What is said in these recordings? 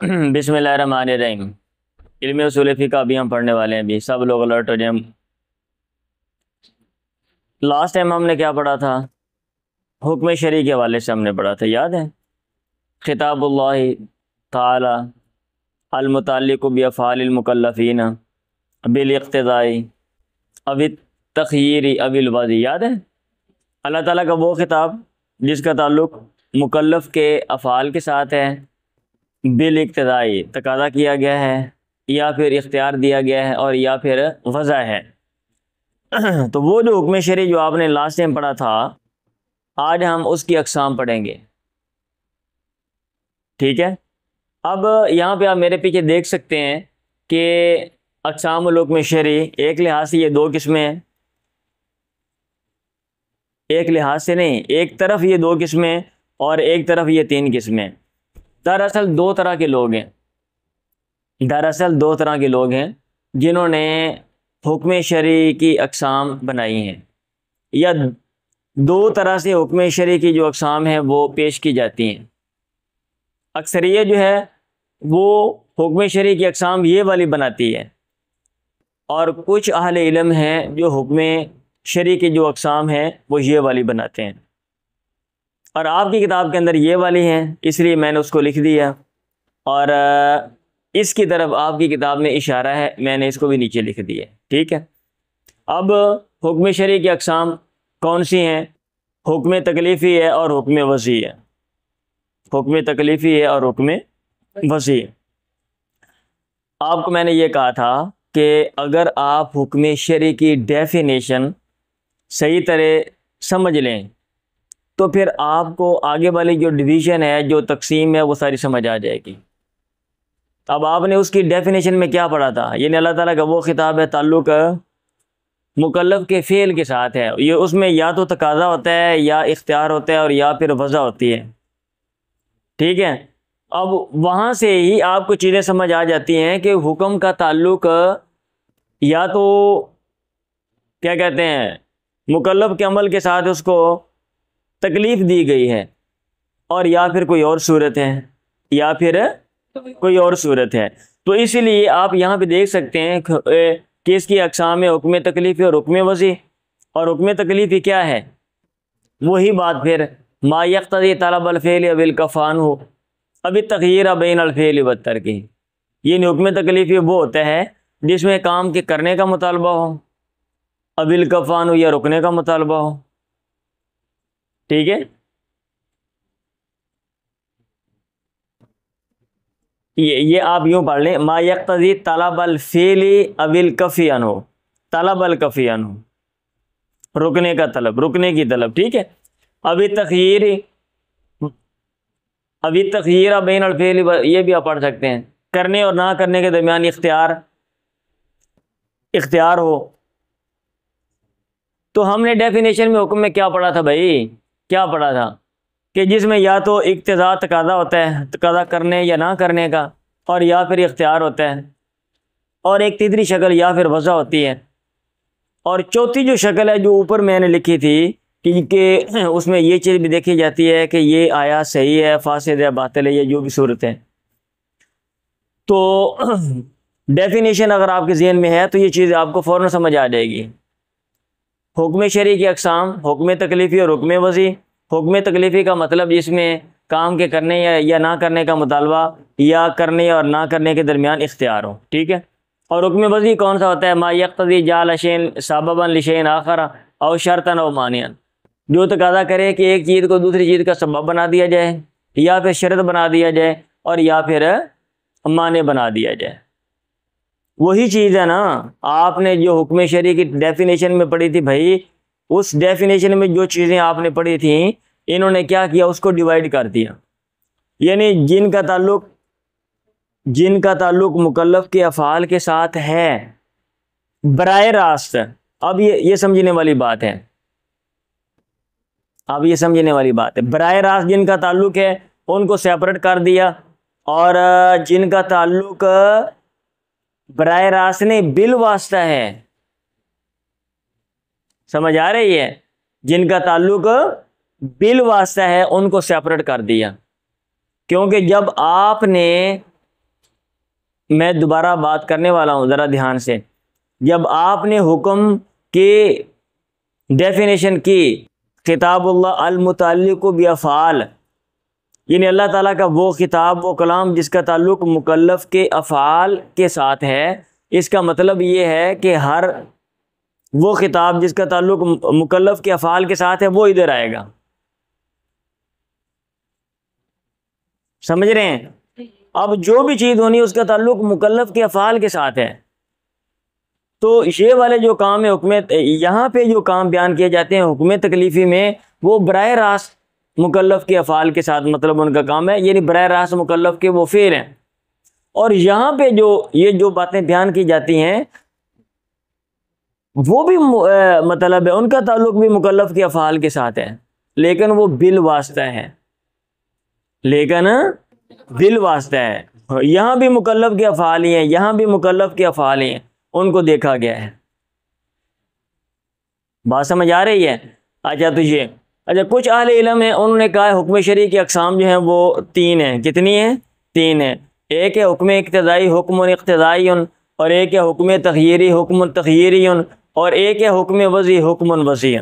بسم اللہ الرحمن الرحیم۔ علم اصول فقہ ابھی ہم پڑھنے والے ہیں، ابھی سب لوگ الرٹ ہو جائیں۔ لاسٹ ٹائم ہم نے کیا پڑھا تھا؟ حکم شرعی کے حوالے سے ہم نے پڑھا تھا، یاد ہے؟ خطاب اللہ تعالی المتعلق بافعال المکلفین بالاقتضاء او التخییر او الوضع، یاد ہے؟ اللہ تعالیٰ کا وہ خطاب جس کا تعلق مکلف کے افعال کے ساتھ ہے، بالاقتضاء تقاضا کیا گیا ہے یا پھر اختیار دیا گیا ہے اور یا پھر وضع ہے۔ تو وہ جو حکم شرعی جو آپ نے لاسٹ ٹائم پڑھا تھا، آج ہم اس کی اقسام پڑھیں گے، ٹھیک ہے؟ اب یہاں پہ آپ میرے پیچھے دیکھ سکتے ہیں کہ اقسام الحکم شرعی ایک لحاظ سے یہ دو قسمیں ہیں، ایک لحاظ سے نہیں، ایک طرف یہ دو قسمیں اور ایک طرف یہ تین قسمیں۔ دراصل دو طرح کے لوگ ہیں، جنہوں نے حکم شرعی کی اقسام بنائی ہیں، یا دو طرح سے حکم شرعی کی جو اقسام ہیں وہ پیش کی جاتی ہیں۔ اکثریت جو ہے وہ حکم شرعی کی اقسام یہ والی بناتی ہے، اور کچھ اہل علم ہیں جو حکم شرعی کی جو اقسام ہیں وہ یہ والی بناتے ہیں، اور آپ کی کتاب کے اندر یہ والی ہیں، اس لیے میں نے اس کو لکھ دیا، اور اس کی طرف آپ کی کتاب میں اشارہ ہے، میں نے اس کو بھی نیچے لکھ دیا، ٹھیک ہے؟ اب حکم شرعی کی اقسام کون سی ہیں؟ حکم تکلیفی ہے اور حکم وضعی ہے، حکم تکلیفی ہے اور حکم وضعی ہے۔ آپ کو میں نے یہ کہا تھا کہ اگر آپ حکم شرعی کی ڈیفینیشن صحیح طرح سمجھ لیں تو پھر آپ کو آگے والی جو ڈویژن ہے، جو تقسیم ہے، وہ ساری سمجھ آ جائے گی۔ اب آپ نے اس کی ڈیفینیشن میں کیا پڑھا تھا؟ یعنی اللہ تعالیٰ کا وہ خطاب ہے تعلق مکلف کے فعل کے ساتھ ہے، یہ اس میں یا تو تقاضا ہوتا ہے یا اختیار ہوتا ہے اور یا پھر وضع ہوتی ہے، ٹھیک ہے؟ اب وہاں سے ہی آپ کو چیزیں سمجھ آ جاتی ہیں کہ حکم کا تعلق یا تو کیا کہتے ہیں مکلف کے عمل کے ساتھ اس کو تکلیف دی گئی ہے، اور یا پھر کوئی اور صورت ہے، تو اسی لیے آپ یہاں پہ دیکھ سکتے ہیں کہ اس کی اقسام ہے حکم تکلیفی اور حکم وضعی۔ اور حکم تکلیفی کیا ہے؟ وہی بات پھر ما یقتضی طلب الفعل او الکفان ہو اب التغییر بین الفعل والترک، یہ حکم تکلیفی وہ ہوتا ہے جس میں کام کے کرنے کا مطالبہ ہو، اب الکفان ہو یا رکنے کا مطالبہ ہو، ٹھیک ہے؟ یہ آپ یوں پڑھ لیں، ما یقتضی طلب الفعل او الکفی عنہ، طلب الکفی عنہ، رکنے کا طلب، رکنے کی طلب، ٹھیک ہے؟ ابھی تخییر بین الفعل، یہ بھی آپ پڑھ سکتے ہیں، کرنے اور نہ کرنے کے درمیان اختیار ہو۔ تو ہم نے ڈیفینیشن میں حکم میں کیا پڑھا تھا بھائی؟ کیا پڑھا تھا کہ جس میں یا تو اقتضاء تقاضا ہوتا ہے، تقاضا کرنے یا نہ کرنے کا، اور یا پھر اختیار ہوتا ہے، اور ایک تیسری شکل یا پھر وضع ہوتی ہے، اور چوتھی جو شکل ہے جو اوپر میں نے لکھی تھی کہ اس میں یہ چیز بھی دیکھی جاتی ہے کہ یہ آیا صحیح ہے، فاسد ہے، باطل ہے، یہ جو بھی صورت ہے۔ تو ڈیفینیشن اگر آپ کے ذہن میں ہے تو یہ چیز آپ کو فوراً سمجھ آ جائے گی۔ حکم شرعی کی اقسام حکم تکلیفی اور حکم وضعی۔ حکم تکلیفی کا مطلب جس میں کام کے کرنے یا نہ کرنے کا مطالبہ، یا کرنے اور نہ کرنے کے درمیان اختیار ہو، ٹھیک ہے؟ اور حکم وضعی کون سا ہوتا ہے؟ ما یقتضی جعل شیء سببا لشیء آخر او شرطا او مانعا، جو تقاضا کرے کہ ایک چیز کو دوسری چیز کا سبب بنا دیا جائے، یا پھر شرط بنا دیا جائے، اور یا پھر مانع بنا دیا جائے۔ وہی چیز ہے نا آپ نے جو حکم شرعی کی ڈیفینیشن میں پڑھی تھی بھائی، اس ڈیفینیشن میں جو چیزیں آپ نے پڑھی تھیں، انہوں نے کیا کیا؟ اس کو ڈیوائیڈ کر دیا، یعنی جن کا تعلق مکلف کے افعال کے ساتھ ہے براہ راست۔ اب یہ سمجھنے والی بات ہے، براہ راست جن کا تعلق ہے ان کو سیپریٹ کر دیا، اور جن کا تعلق براہ راست نہیں بالواسطہ ہے، سمجھ آ رہی ہے؟ جن کا تعلق بالواسطہ ہے ان کو سیپریٹ کر دیا، کیونکہ جب آپ نے میں دوبارہ بات کرنے والا ہوں ذرا دھیان سے. جب آپ نے حکم کی ڈیفینیشن کی خطاب اللہ المتعلق بافعال، یعنی اللہ تعالیٰ کا وہ خطاب و کلام جس کا تعلق مکلف کے افعال کے ساتھ ہے، اس کا مطلب یہ ہے کہ ہر وہ خطاب جس کا تعلق مکلف کے افعال کے ساتھ ہے وہ ادھر آئے گا. سمجھ رہے ہیں؟ اب جو بھی چیز ہونی اس کا تعلق مکلف کے افعال کے ساتھ ہے، تو یہ والے جو کام ہے حکم، یہاں پہ جو کام بیان کیے جاتے ہیں حکم تکلیفی میں، وہ براہ راست مکلف کے افعال کے ساتھ مطلب ان کا کام ہے، یعنی براہ راست مکلف کے وہ فعل ہیں. اور یہاں پہ جو باتیں بیان کی جاتی ہیں وہ بھی مطلب ہے ان کا تعلق بھی مکلف کے افعال کے ساتھ ہے، لیکن وہ بالواسطہ ہے، یہاں بھی مکلف کے افعال ہی ہیں، یہاں بھی مکلف کے افعال ہی ہیں، ان کو دیکھا گیا ہے. بات سمجھ آ رہی ہے؟ اچھا کچھ اہل علم ہیں، انہوں نے کہا ہے حکم شرعی کی اقسام جو ہیں وہ 3 ہیں. کتنی ہیں؟ 3 ہیں. ایک ہے حکم اقتضائی حکم اقتضائی، اور ایک ہے حکم تخییری حکم تخییری، اور ایک ہے حکم وضعی حکم وضعی.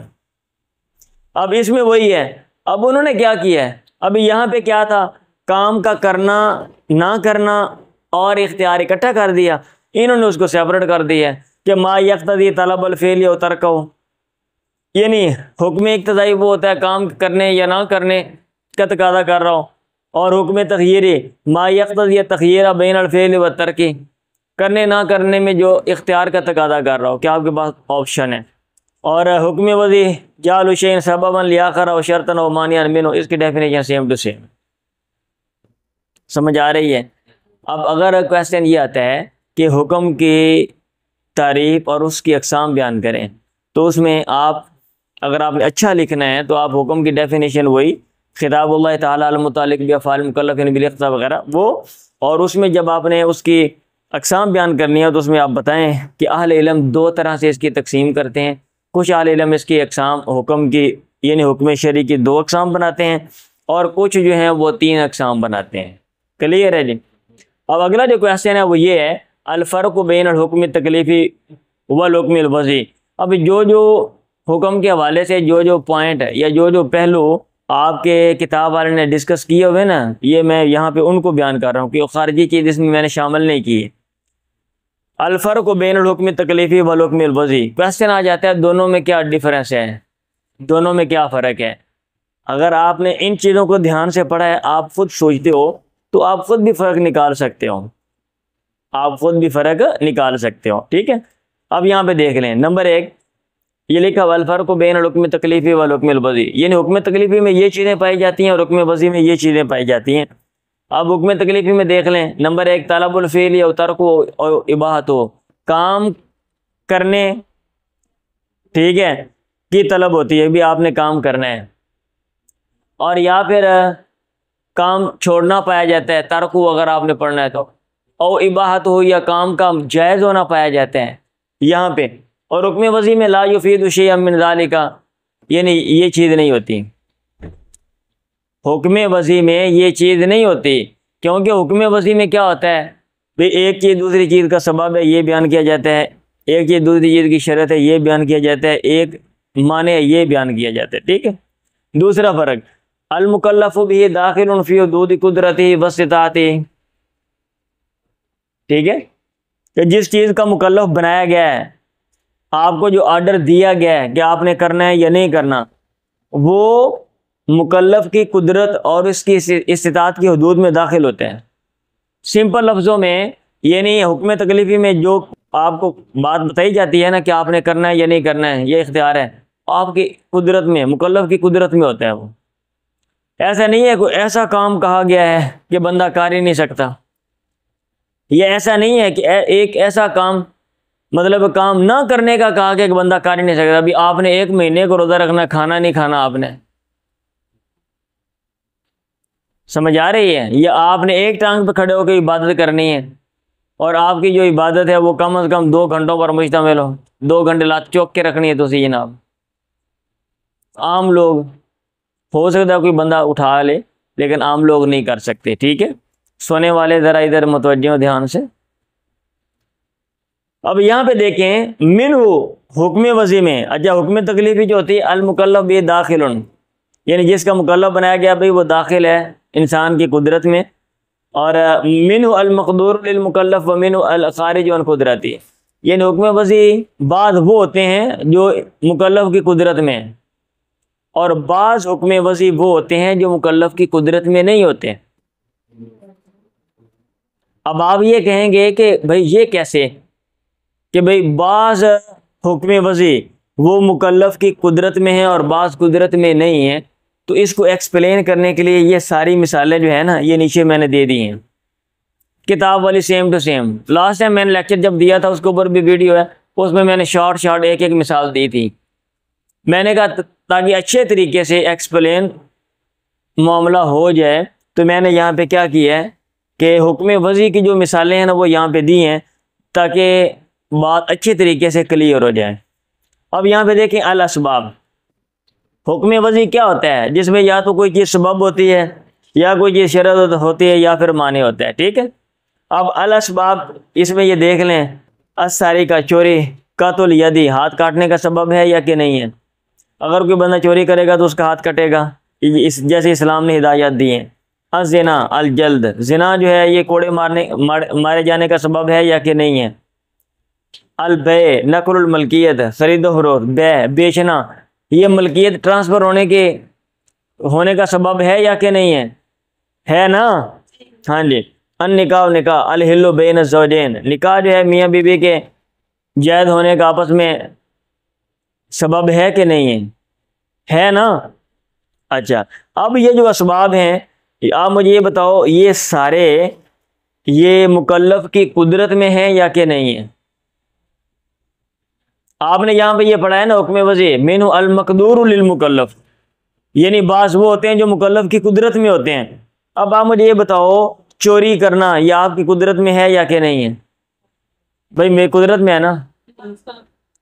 اب اس میں وہی ہے، اب انہوں نے کیا کیا ہے، اب یہاں پہ کیا تھا، کام کا کرنا نہ کرنا اور اختیار اکٹھا کر دیا. انہوں نے اس کو سیپریٹ کر دیا کہ ما یقتضی طلب الفعل و ترکہ، یعنی حکم اقتضائی وہ ہوتا ہے کام کرنے یا نہ کرنے کا تقاضا کر رہا ہو، اور حکم تخییری ما یقتضی تخییر بین الفعل و ترک، کرنے نہ کرنے میں جو اختیار کا تقاضا کر رہا ہو کہ آپ کے پاس آپشن ہے. اور حکم وضعی جعل شیء سببا لآخر و شرطا و مانعا منہ، اس کی ڈیفینیشن سیم ٹو سیم. سمجھ آ رہی ہے؟ اب اگر کویسچن یہ آتا ہے کہ حکم کی تعریف اور اس کی اقسام بیان کریں، تو اس میں آپ اگر آپ نے اچھا لکھنا ہے تو آپ حکم کی ڈیفینیشن وہی خطاب اللہ تعالیٰ المتعلق بافعال مکلف بالاقتضاء وغیرہ وہ، اور اس میں جب آپ نے اس کی اقسام بیان کرنی ہے تو اس میں آپ بتائیں کہ اہل علم 2 طرح سے اس کی تقسیم کرتے ہیں. کچھ اہل علم اس کی اقسام حکم کی یعنی حکم شرعی کی 2 اقسام بناتے ہیں، اور کچھ جو ہیں وہ 3 اقسام بناتے ہیں. کلیئر ہے جی؟ اب اگلا جو کویسچن ہے وہ یہ ہے الفرق بین الحکم التکلیفی والحکم الوضعی. اب جو حکم کے حوالے سے جو پوائنٹ ہے یا جو پہلو آپ کے کتاب والے نے ڈسکس کیے ہوئے نا، یہ میں یہاں پہ ان کو بیان کر رہا ہوں کہ خارجی چیز اس میں نے شامل نہیں کی. الفرق بین الحکم التکلیفی والحکم الوضعی، کویسچن آ جاتا ہے دونوں میں کیا ڈیفرنس ہے، دونوں میں کیا فرق ہے. اگر آپ نے ان چیزوں کو دھیان سے پڑھا ہے، آپ خود سوچتے ہو تو آپ خود بھی فرق نکال سکتے ہو، ٹھیک ہے؟ اب یہاں پہ دیکھ لیں، نمبر 1 یہ لکھا الفرق بین الحکم التکلیفی والحکم الوضعی، یعنی حکم تکلیفی میں یہ چیزیں پائی جاتی ہیں اور حکم وضعی میں یہ چیزیں پائی جاتی ہیں. اب حکم تکلیفی میں دیکھ لیں، نمبر 1 طلب الفعل یا ترک اور اباحت ہو، کام کرنے ٹھیک ہے کی طلب ہوتی ہے، بھی آپ نے کام کرنا ہے، اور یا پھر کام چھوڑنا پایا جاتا ہے، ترک ہو اگر آپ نے پڑھنا ہے تو، اور اباحت ہو یا کام کا جائز ہونا پایا جاتا ہے یہاں پہ. اور حکم وضعی میں لا یفید شیئا من ذالک، یعنی یہ چیز نہیں ہوتی، حکم وضعی میں یہ چیز نہیں ہوتی، کیونکہ حکم وضعی میں کیا ہوتا ہے بھئی ایک چیز دوسری چیز کا سبب ہے یہ بیان کیا جاتا ہے، ایک چیز دوسری چیز کی شرط ہے یہ بیان کیا جاتا ہے، ایک معنی ہے یہ بیان کیا جاتا ہے، ٹھیک ہے. دوسرا فرق المکلف بھی داخل فی حدود قدرتی واستطاعتی، ٹھیک ہے، کہ جس چیز کا مکلف بنایا گیا ہے، آپ کو جو آرڈر دیا گیا ہے کہ آپ نے کرنا ہے یا نہیں کرنا، وہ مکلف کی قدرت اور اس کی استطاعت کی حدود میں داخل ہوتے ہیں. سمپل لفظوں میں یعنی حکم تکلیفی میں جو آپ کو بات بتائی جاتی ہے نا کہ آپ نے کرنا ہے یا نہیں کرنا ہے، یہ اختیار ہے، آپ کی قدرت میں، مکلف کی قدرت میں ہوتا ہے. وہ ایسا نہیں ہے کوئی ایسا کام کہا گیا ہے کہ بندہ کر ہی نہیں سکتا، یہ ایسا نہیں ہے کہ ایک ایسا کام مطلب کام نہ کرنے کا کہا گیا کہ بندہ کر ہی نہیں سکتا. ابھی آپ نے 1 مہینے کو روزہ رکھنا، کھانا نہیں کھانا آپ نے، سمجھ آ رہی ہے؟ یا آپ نے ایک ٹانگ پہ کھڑے ہو کے عبادت کرنی ہے، اور آپ کی جو عبادت ہے وہ کم از کم 2 گھنٹوں پر مشتمل ہو، 2 گھنٹے لات چوک کے رکھنی ہے. تو جناب عام لوگ ہو سکتا ہے کوئی بندہ اٹھا لے، لیکن عام لوگ نہیں کر سکتے، ٹھیک ہے؟ سونے والے ذرا ادھر متوجہ ہو دھیان سے. اب یہاں پہ دیکھیں من ہو حکم وضع میں، اچھا حکم تکلیفی جو ہوتی ہے المکلف بھی داخل، یعنی جس کا مکلف بنایا گیا بھئی وہ داخل ہے انسان کی قدرت میں، اور من المقدور للمکلف و من الخارج عن قدرتی، یعنی حکم وضع بعض وہ ہوتے ہیں جو مکلف کی قدرت میں ہیں، اور بعض حکم وضع وہ ہوتے ہیں جو مکلف کی قدرت میں نہیں ہوتے۔ اب آپ یہ کہیں گے کہ بھئی یہ کیسے کہ بھئی بعض حکم وضع وہ مکلف کی قدرت میں ہیں اور بعض قدرت میں نہیں ہیں، تو اس کو ایکسپلین کرنے کے لیے یہ ساری مثالیں جو ہیں نا یہ نیچے میں نے دے دی ہیں کتاب والی، same to same. Last time میں نے لیکچر جب دیا تھا اس کے اوپر بھی ویڈیو ہے، اس میں نے شارٹ ایک ایک مثال دی تھی۔ میں نے کہا تاکہ اچھے طریقے سے ایکسپلین معاملہ ہو جائے تو میں نے یہاں پہ کیا کیا ہے کہ حکم وضع کی جو مثالیں ہیں نا وہ یہاں پہ دی ہیں تاکہ بات اچھے طریقے سے کلیئر ہو جائے۔ اب یہاں پہ دیکھیں الاسباب، حکم وضع کیا ہوتا ہے؟ جس میں یا تو کوئی چیز سبب ہوتی ہے یا کوئی چیز شرط ہوتی ہے یا پھر معنی ہوتا ہے، ٹھیک ہے۔ اب الاسباب اس میں یہ دیکھ لیں، الساری کا چوری، قطع الیدی ہاتھ کاٹنے کا سبب ہے یا کہ نہیں ہے؟ اگر کوئی بندہ چوری کرے گا تو اس کا ہاتھ کٹے گا، جیسے اسلام نے ہدایات دی ہیں۔ الزنا الجلد، زنا جو ہے یہ کوڑے مارے جانے کا سبب ہے یا کہ نہیں ہے؟ البیع نقل الملکیت، خرید و فروخت، بیچنا، یہ ملکیت ٹرانسفر ہونے کا سبب ہے یا کہ نہیں ہے نا؟ ہاں جی۔ النکاح نکاح الحل بین الزوجین، نکاح جو ہے میاں بیوی کے جائز ہونے کا آپس میں سبب ہے کہ نہیں ہے نا؟ اچھا، اب یہ جو اسباب ہیں آپ مجھے یہ بتاؤ یہ سارے یہ مکلف کی قدرت میں ہیں یا کہ نہیں ہیں؟ آپ نے یہاں پہ یہ پڑھا ہے نا حکم وضع من المقدور للمکلف، یعنی بعض وہ ہوتے ہیں جو مکلف کی قدرت میں ہوتے ہیں۔ اب آپ مجھے یہ بتاؤ چوری کرنا یہ آپ کی قدرت میں ہے یا کہ نہیں ہے؟ بھائی میری قدرت میں ہے نا،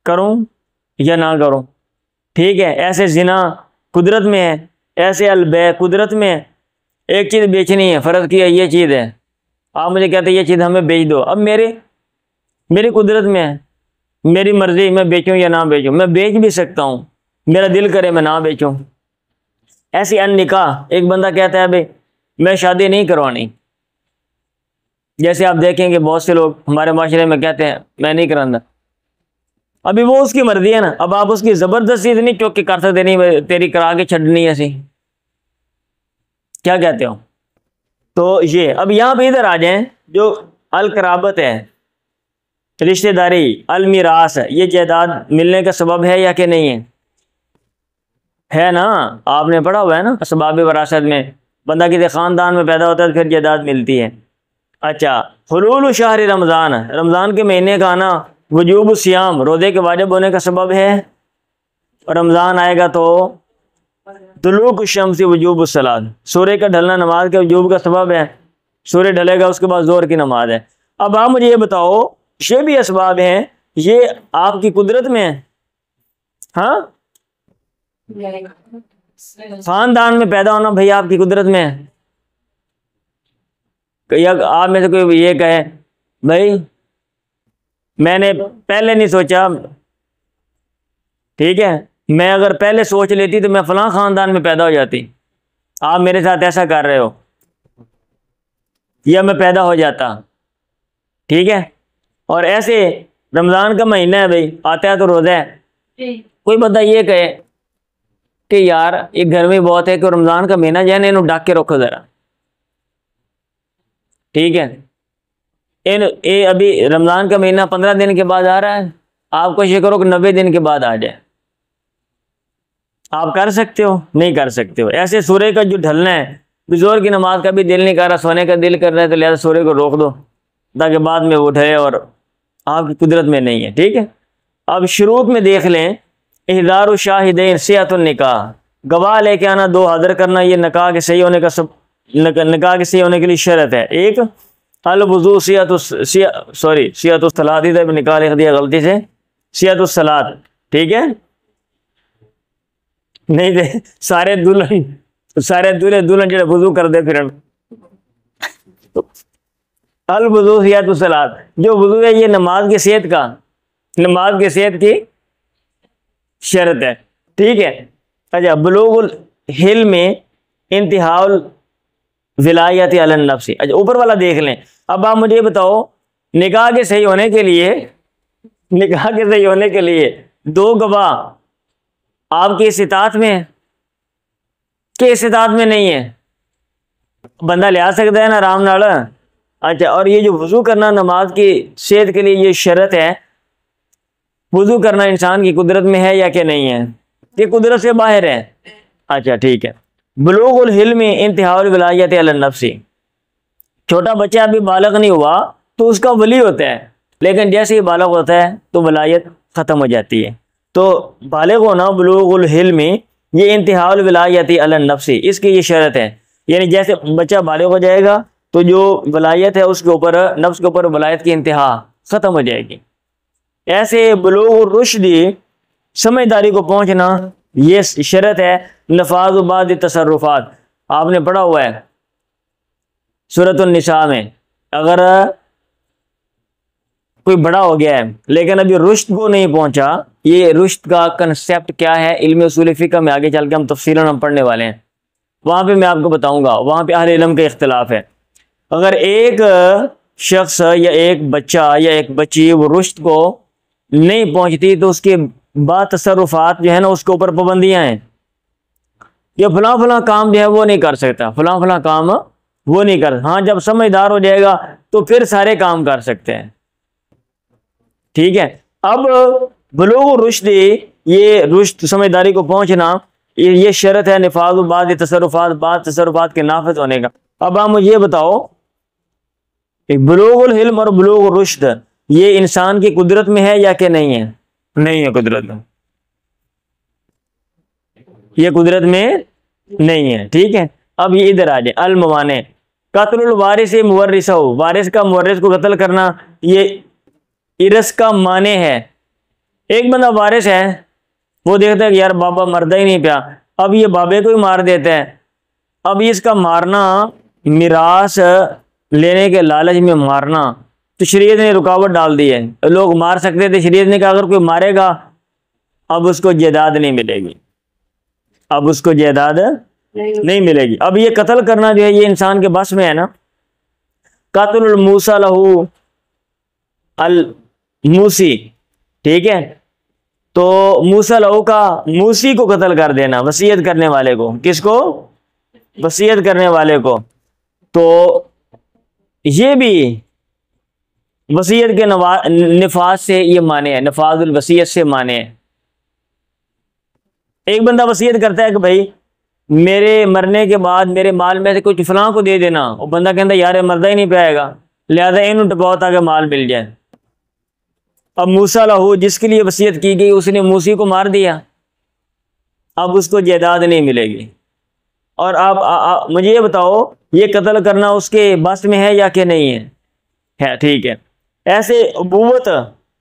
کروں یا نہ کروں، ٹھیک ہے۔ ایسے زنا قدرت میں ہے، ایسے البیع قدرت میں ہے۔ ایک چیز بیچنی ہے، فرض کیا یہ چیز ہے، آپ مجھے کہتے ہیں یہ چیز ہمیں بیچ دو، اب میری قدرت میں ہے، میری مرضی میں بیچوں یا نہ بیچوں، میں بیچ بھی سکتا ہوں، میرا دل کرے میں نہ بیچوں۔ ایسی النکاح، ایک بندہ کہتا ہے بھائی میں شادی نہیں کروانی، جیسے آپ دیکھیں کہ بہت سے لوگ ہمارے معاشرے میں کہتے ہیں میں نہیں کرانا، ابھی وہ اس کی مرضی ہے نا، اب آپ اس کی زبردستی نہیں چوک کے کر سکتے، نہیں تیری کرا کے چھڈنی ہے سی، کیا کہتے ہو؟ تو یہ اب یہاں پہ ادھر آ جائیں، جو القرابت ہے، رشتہ داری، المیراث، یہ جائیداد ملنے کا سبب ہے یا کہ نہیں ہے نا؟ آپ نے پڑھا ہوا ہے نا اسباب وراثت میں، بندہ کسی خاندان میں پیدا ہوتا ہے تو پھر جائیداد ملتی ہے۔ اچھا، حلول شہر رمضان، رمضان کے مہینے کا آنا، وجوب الصیام، روزے کے واجب ہونے کا سبب ہے، رمضان آئے گا تو طلوع الشمس وجوب الصلاۃ، سورج کا ڈھلنا نماز کے وجوب کا سبب ہے، سورج ڈھلے گا اس کے بعد ظہر کی نماز ہے۔ اب آپ مجھے یہ بتاؤ یہ بھی اسباب ہیں، یہ آپ کی قدرت میں ہے؟ ہاں، خاندان میں پیدا ہونا بھائی آپ کی قدرت میں ہے؟ آپ میں سے کوئی یہ کہے بھائی میں نے پہلے نہیں سوچا، ٹھیک ہے، میں اگر پہلے سوچ لیتی تو میں فلاں خاندان میں پیدا ہو جاتی، آپ میرے ساتھ ایسا کر رہے ہو، یا میں پیدا ہو جاتا، ٹھیک ہے۔ اور ایسے رمضان کا مہینہ ہے بھائی، آتا ہے تو روزہ ہے، کوئی بندہ یہ کہے کہ یار یہ گرمی بہت ہے کہ رمضان کا مہینہ جو ہے نا انہوں ڈھک کے رکھو ذرا، ٹھیک ہے، ابھی رمضان کا مہینہ 15 دن کے بعد آ رہا ہے، آپ کوشش کرو کہ 90 دن کے بعد آ جائے، آپ کر سکتے ہو؟ نہیں کر سکتے ہو۔ ایسے سورج کا جو ڈھلنا ہے، ظہر کی نماز کا بھی دل نہیں کر رہا، سونے کا دل کر رہا ہے، تو لہٰذا سورج کو روک دو تاکہ بعد میں وہ ڈھلے، اور آپ کی قدرت میں نہیں ہے، ٹھیک ہے۔ اب شروط میں دیکھ لیں، احضار الشاہدین صحت النکاح، گواہ لے کے آنا، 2 حاضر کرنا، یہ نکاح کے صحیح ہونے کا نکاح کے صحیح ہونے کے لیے شرط ہے۔ ایک الوضو صحت الصلاۃ، ادھر نکاح لکھ دیا غلطی سے، صحت الصلاۃ، ٹھیک ہے، نہیں دے سارے دلہن جڑے وضو کر دے پھر الوضو صحت الصلاۃ، جو وضو ہے یہ نماز کی صحت کا، نماز کی صحت کی شرط ہے، ٹھیک ہے۔ اچھا، بلوغ الحلم انتہا الولایت علی النفس، اچھا اوپر والا دیکھ لیں۔ اب آپ مجھے بتاؤ، نکاح کے صحیح ہونے کے لیے، نکاح کے صحیح ہونے کے لیے دو گواہ آپ کی استطاعت میں ہے کہ استطاعت میں نہیں ہے؟ بندہ لے آ سکتا ہے نا آرام نال۔ اچھا، اور یہ جو وضو کرنا نماز کی صحت کے لیے یہ شرط ہے، وضو کرنا انسان کی قدرت میں ہے یا کہ نہیں ہے؟ کہ قدرت سے باہر ہے؟ اچھا ٹھیک ہے۔ بلوغ الحلم انتہا الولایت علی النفس، چھوٹا بچہ ابھی بالغ نہیں ہوا تو اس کا ولی ہوتا ہے، لیکن جیسے ہی بالغ ہوتا ہے تو ولایت ختم ہو جاتی ہے۔ تو بالغ ہونا بلوغ الحلم یہ انتہا الولایت علی النفس، اس کی یہ شرط ہے، یعنی جیسے بچہ بالغ ہو جائے گا تو جو ولایت ہے اس کے اوپر، نفس کے اوپر ولایت کی انتہا ختم ہو جائے گی۔ ایسے بلوغ الرشد سمجھداری کو پہنچنا یہ شرط ہے نفاذ بعض تصرفات، آپ نے پڑھا ہوا ہے سورۃ النساء میں، اگر کوئی بڑا ہو گیا ہے لیکن ابھی رشد کو نہیں پہنچا، یہ رشد کا کنسیپٹ کیا ہے علم اصول فقہ میں آگے چل کے ہم تفصیلاً ہم پڑھنے والے ہیں، وہاں پہ میں آپ کو بتاؤں گا، وہاں پہ اہل علم کا اختلاف ہے۔ اگر ایک شخص یا ایک بچہ یا ایک بچی وہ رشد کو نہیں پہنچتی تو اس کے بعد تصرفات جو ہے نا اس کے اوپر پابندیاں ہیں، یہ فلاں فلاں کام جو ہے وہ نہیں کر سکتا، فلاں فلاں کام وہ نہیں کر، ہاں جب سمجھدار ہو جائے گا تو پھر سارے کام کر سکتے ہیں، ٹھیک ہے۔ اب بلوغ الرشد، یہ رشد سمجھداری کو پہنچنا یہ شرط ہے نفاذ بعض تصرفات، بعض تصرفات کے نافذ ہونے کا۔ اب آپ مجھے یہ بتاؤ، بلوغ الحلم اور بلوغ الرشد یہ انسان کی قدرت میں ہے یا کہ نہیں ہے؟ نہیں ہے قدرت میں، یہ قدرت میں نہیں ہے، ٹھیک ہے۔ اب یہ ادھر آ جائے، الموانع قتل الوارث مورثہ، وارث کا مورث کو قتل کرنا یہ ارث کا مانع ہے۔ ایک بندہ وارث ہے، وہ دیکھتا ہے کہ یار بابا مردہ ہی نہیں پیا، اب یہ بابے کو ہی مار دیتا ہے، اب اس کا مارنا میراث لینے کے لالچ میں مارنا تو شریعت نے رکاوٹ ڈال دی ہے۔ لوگ مار سکتے تھے، شریعت نے کہا اگر کوئی مارے گا اب اس کو جائیداد نہیں ملے گی، اب اس کو جائیداد نہیں ملے گی۔ اب یہ قتل کرنا جو ہے یہ انسان کے بس میں ہے نا، قاتل الموسی لہو الموسی، ٹھیک ہے۔ تو موسی لہو کا موسی کو قتل کر دینا، وصیت کرنے والے کو، کس کو؟ وصیت کرنے والے کو، تو یہ بھی وصیت کے نفاذ سے یہ مانے ہے، نفاذ الوصیت سے مانے ہے۔ ایک بندہ وصیت کرتا ہے کہ بھائی میرے مرنے کے بعد میرے مال میں سے کچھ فلاں کو دے دینا، وہ بندہ کہتا ہے یار مردہ ہی نہیں پائے گا، لہذا انہوں ٹپاؤ تاکہ مال مل جائے۔ اب موسی لہو جس کے لیے وصیت کی گئی اس نے موسی کو مار دیا، اب اس کو جائیداد نہیں ملے گی۔ اور آپ مجھے یہ بتاؤ یہ قتل کرنا اس کے بس میں ہے یا کہ نہیں ہے؟ ٹھیک ہے۔ ایسے ابوت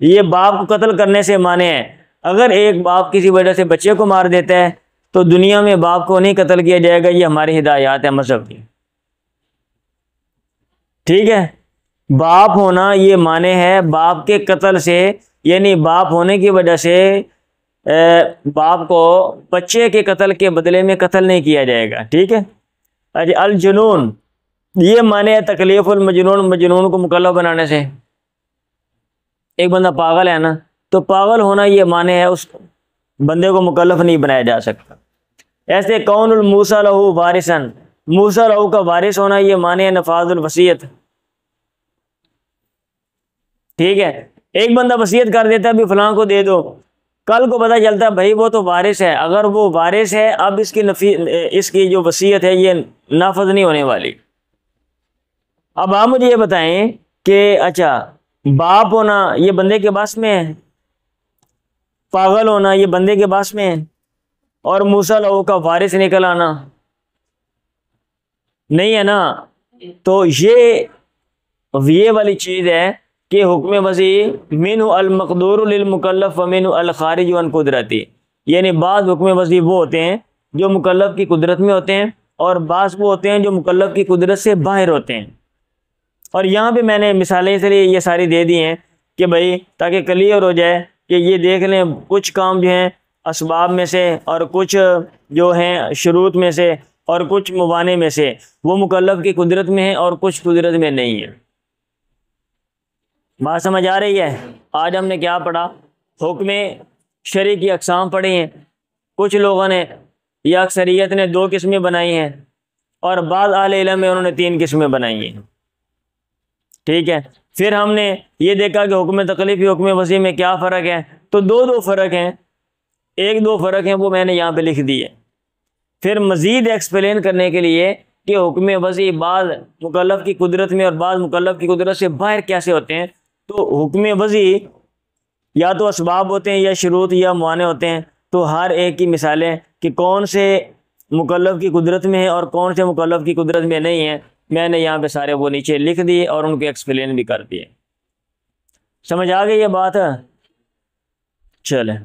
یہ باپ کو قتل کرنے سے مانے ہے، اگر ایک باپ کسی وجہ سے بچے کو مار دیتا ہے تو دنیا میں باپ کو نہیں قتل کیا جائے گا، یہ ہماری ہدایات ہے مذہب کی، ٹھیک ہے۔ باپ ہونا یہ مانے ہے باپ کے قتل سے، یعنی باپ ہونے کی وجہ سے باپ کو بچے کے قتل کے بدلے میں قتل نہیں کیا جائے گا، ٹھیک ہے۔ اچھا، الجنون یہ مانے ہے تکلیف المجنون، مجنون کو مکلف بنانے سے، ایک بندہ پاگل ہے نا تو پاگل ہونا یہ مانے ہے اس بندے کو مکلف نہیں بنایا جا سکتا۔ ایسے کون الموسی لہو وارثن، موسی لہو کا وارث ہونا یہ مانے ہے نفاذ الوصیت، ٹھیک ہے۔ ایک بندہ وصیت کر دیتا ہے بھی فلاں کو دے دو، کل کو پتہ چلتا ہے بھائی وہ تو وارث ہے، اگر وہ وارث ہے اب اس کی جو وصیت ہے یہ نافذ نہیں ہونے والی۔ اب آپ مجھے یہ بتائیں کہ اچھا باپ ہونا یہ بندے کے بس میں ہے، پاگل ہونا یہ بندے کے بس میں ہے، اور موسی لہو کا وارث نکل آنا نہیں ہے نا، تو یہ والی چیز ہے کہ حکم وضعی منہ المقدور للمکلف ومنہ الخارج عن قدرتی، یعنی بعض حکم وضعی وہ ہوتے ہیں جو مکلف کی قدرت میں ہوتے ہیں اور بعض وہ ہوتے ہیں جو مکلف کی قدرت سے باہر ہوتے ہیں۔ اور یہاں پہ میں نے مثالیں اس لیے یہ ساری دے دی ہیں کہ بھائی تاکہ کلیئر ہو جائے کہ یہ دیکھ لیں کچھ کام جو ہیں اسباب میں سے اور کچھ جو ہیں شروط میں سے اور کچھ موانع میں سے وہ مکلف کی قدرت میں ہیں اور کچھ قدرت میں نہیں ہے. بات سمجھ آ رہی ہے؟ آج ہم نے کیا پڑھا؟ حکم شرعی کی اقسام پڑھی ہیں. کچھ لوگوں نے یا اکثریت نے 2 قسمیں بنائی ہیں اور بعض اہل علم میں انہوں نے 3 قسمیں بنائی ہیں. ٹھیک ہے. پھر ہم نے یہ دیکھا کہ حکم تکلیفی حکم وضعی میں کیا فرق ہے. تو 2 فرق ہیں، 1-2 فرق ہیں وہ میں نے یہاں پہ لکھ دی ہے. پھر مزید ایکسپلین کرنے کے لیے کہ حکم وضعی بعض مکلف کی قدرت میں اور بعض مکلف کی قدرت سے باہر کیسے ہوتے ہیں. تو حکم وضعی یا تو اسباب ہوتے ہیں یا شروط یا موانع ہوتے ہیں. تو ہر ایک کی مثالیں کہ کون سے مکلف کی قدرت میں ہے اور کون سے مکلف کی قدرت میں نہیں ہے میں نے یہاں پہ سارے وہ نیچے لکھ دیے اور ان کو ایکسپلین بھی کر دیے. سمجھ آ گئی یہ بات؟ چلیں.